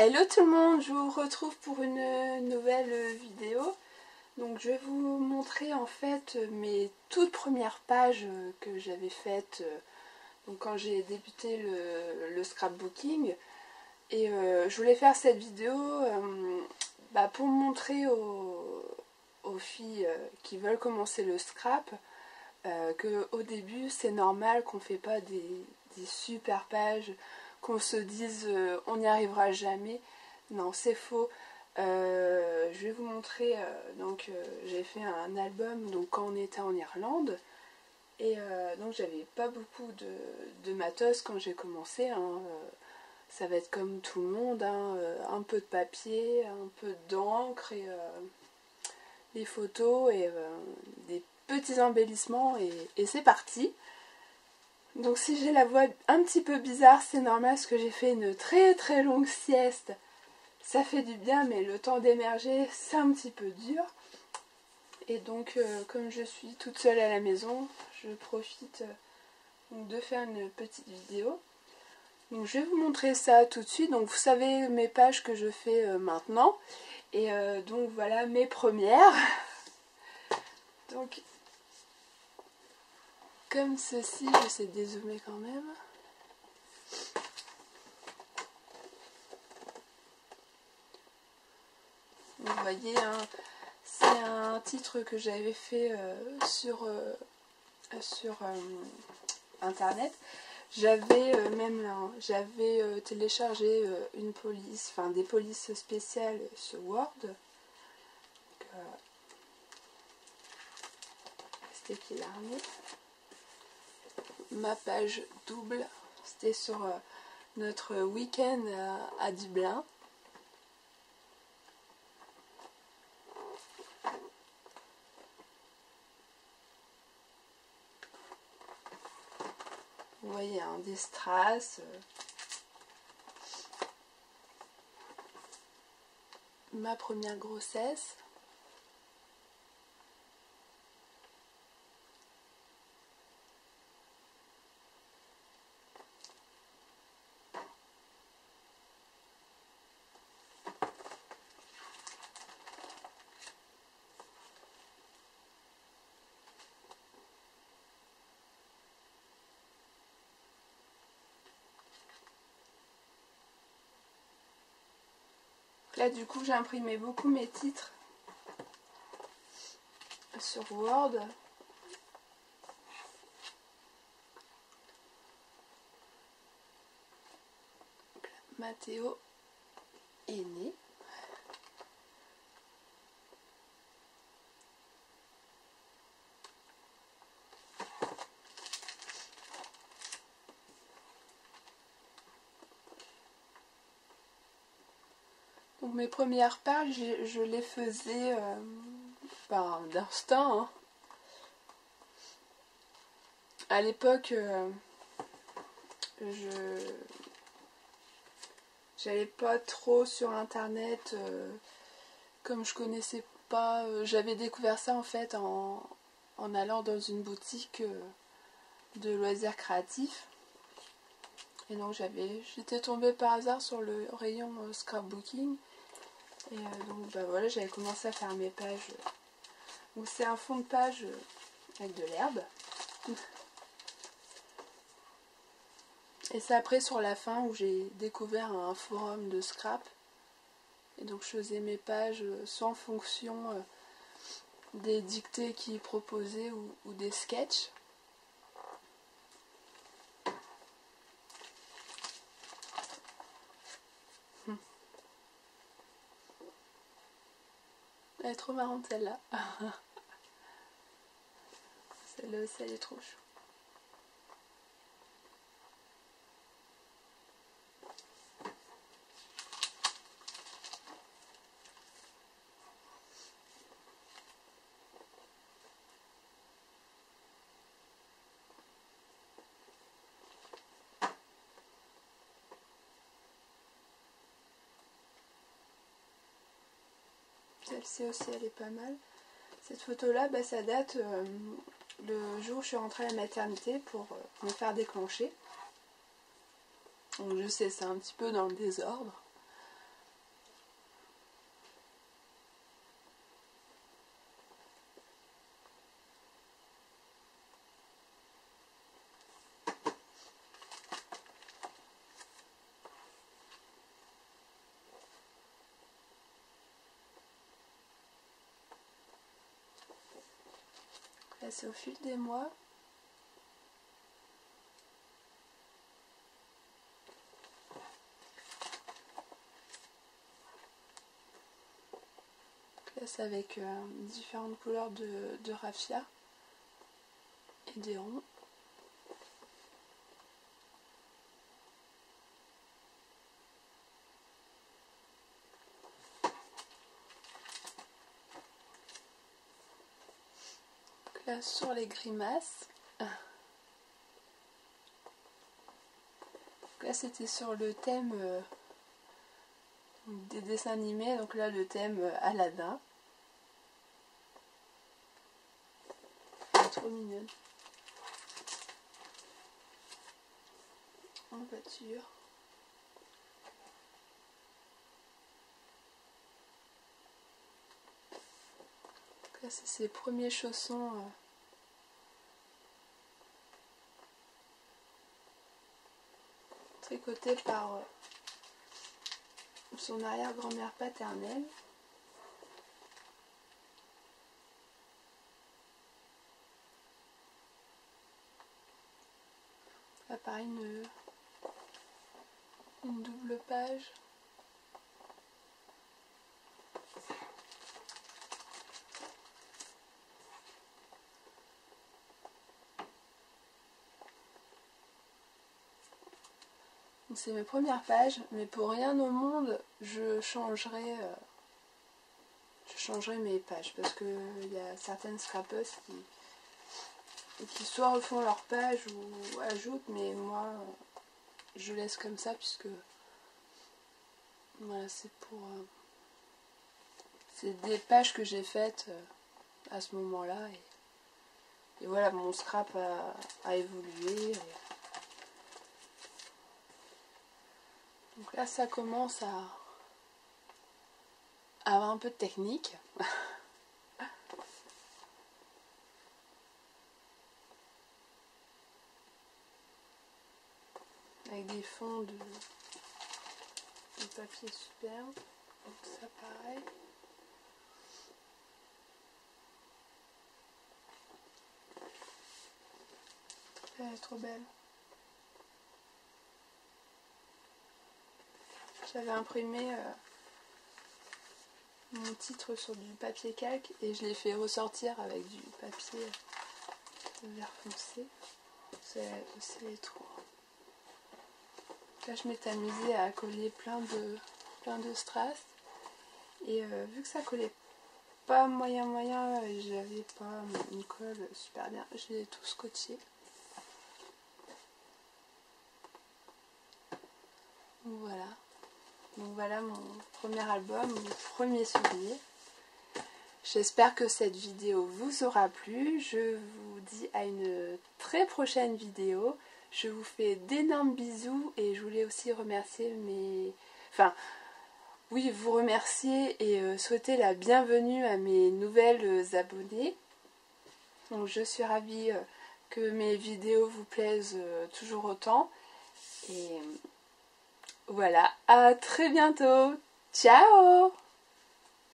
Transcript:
Hello tout le monde, je vous retrouve pour une nouvelle vidéo. Donc je vais vous montrer en fait mes toutes premières pages que j'avais faites donc quand j'ai débuté le scrapbooking. Et je voulais faire cette vidéo pour montrer aux filles qui veulent commencer le scrap qu'au début c'est normal qu'on ne fait pas des super pages, qu'on se dise on n'y arrivera jamais. Non, c'est faux. Je vais vous montrer, j'ai fait un album donc quand on était en Irlande. Et donc j'avais pas beaucoup de matos quand j'ai commencé. Ça va être comme tout le monde, un peu de papier, un peu d'encre et des photos et des petits embellissements et c'est parti. Donc si j'ai la voix un petit peu bizarre, c'est normal parce que j'ai fait une très très longue sieste. Ça fait du bien, mais le temps d'émerger, c'est un petit peu dur. Et donc comme je suis toute seule à la maison, je profite de faire une petite vidéo. Donc je vais vous montrer ça tout de suite. Donc vous savez mes pages que je fais maintenant. Et donc voilà mes premières. Donc comme ceci, j'essaie de dézoomer quand même. Vous voyez, c'est un titre que j'avais fait sur internet. J'avais même là, j'avais téléchargé une police, enfin des polices spéciales sur Word. C'était qu'il a remis. Ma page double, c'était sur notre week-end à Dublin. Vous voyez, des strass. Ma première grossesse. Là du coup j'ai imprimé beaucoup mes titres sur Word. Mathéo est né. Donc mes premières pages, je les faisais d'instinct. À l'époque, j'allais pas trop sur internet, comme je connaissais pas. J'avais découvert ça en fait en allant dans une boutique de loisirs créatifs. Et donc j'étais tombée par hasard sur le rayon scrapbooking. Et donc voilà, j'avais commencé à faire mes pages. Donc c'est un fond de page avec de l'herbe. Et c'est après sur la fin où j'ai découvert un forum de scrap. Et donc je faisais mes pages sans fonction des dictées qu'ils proposaient ou des sketchs. Elle est trop marrante celle-là. Celle-là aussi elle est trop chou. Celle-ci aussi elle est pas mal. Cette photo là ça date le jour où je suis rentrée à la maternité pour me faire déclencher. Donc je sais, c'est un petit peu dans le désordre. Là c'est au fil des mois. Là c'est avec différentes couleurs de raffia et des ronds. Là sur les grimaces. Là c'était sur le thème des dessins animés, donc là le thème Aladdin. Elle est trop mignonne. En voiture. Là c'est ses premiers chaussons tricotés par son arrière-grand-mère paternelle. Là pareil une double page. C'est mes premières pages, mais pour rien au monde je changerai mes pages, parce que il y a certaines scrapeuses qui soit refont leur page ou ajoutent, mais moi je laisse comme ça, puisque voilà, c'est des pages que j'ai faites à ce moment là, et voilà, mon scrap a évolué. Donc là ça commence à avoir un peu de technique. Avec des fonds de papier superbe. Donc ça pareil. Elle est trop belle. J'avais imprimé mon titre sur du papier calque et je l'ai fait ressortir avec du papier vert foncé. C'est aussi les trous. Là je m'étais amusée à coller plein de strass, et vu que ça collait pas moyen et j'avais pas une colle super bien, je l'ai tout scotché. Voilà. Donc voilà mon premier album, mon premier souvenir. J'espère que cette vidéo vous aura plu. Je vous dis à une très prochaine vidéo. Je vous fais d'énormes bisous, et je voulais aussi remercier vous remercier et souhaiter la bienvenue à mes nouvelles abonnées. Donc je suis ravie que mes vidéos vous plaisent toujours autant. Et voilà, à très bientôt. Ciao!